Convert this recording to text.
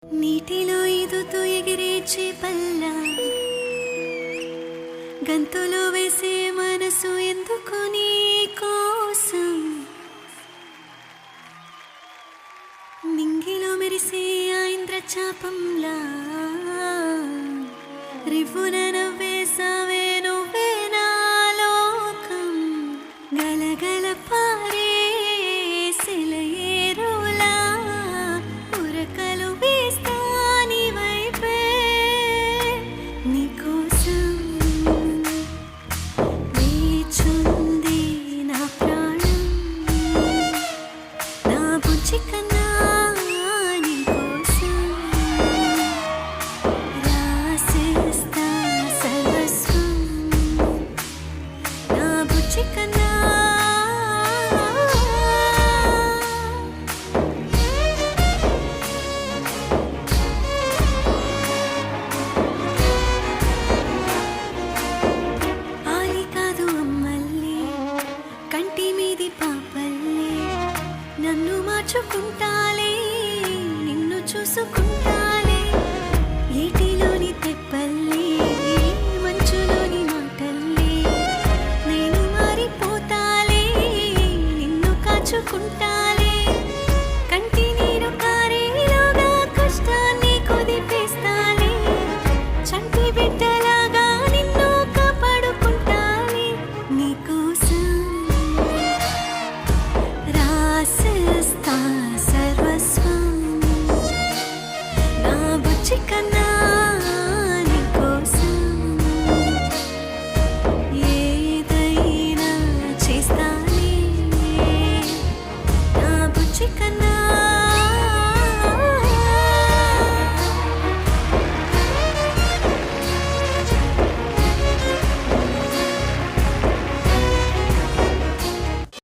నీటిలో ఈదుతూ ఎగిరే చేపల్ల గంతులో వేసే మనసు ఎందుకు నీ కోసం నింగిలో మెరిసే ఆ ఇంద్రచాపంలా రివ్వున నవ్వేసావే నువ్వే నా లోకం గలగల పారే సెలయేరులా ఉరకలు వేస్తా నీ వైపే నీకోసం వేచుంది నా ప్రాణం నా బుజ్జి కన్నా నీకోసం రాసేస్తా సర్వస్వం నా బుజ్జి కన్నా ఆలి కాదు అమ్మల్లే కంటి మీది పాపల్లే నన్ను మార్చుకుంటాలే నిన్ను చూసుకుంటాలే ఏటిలో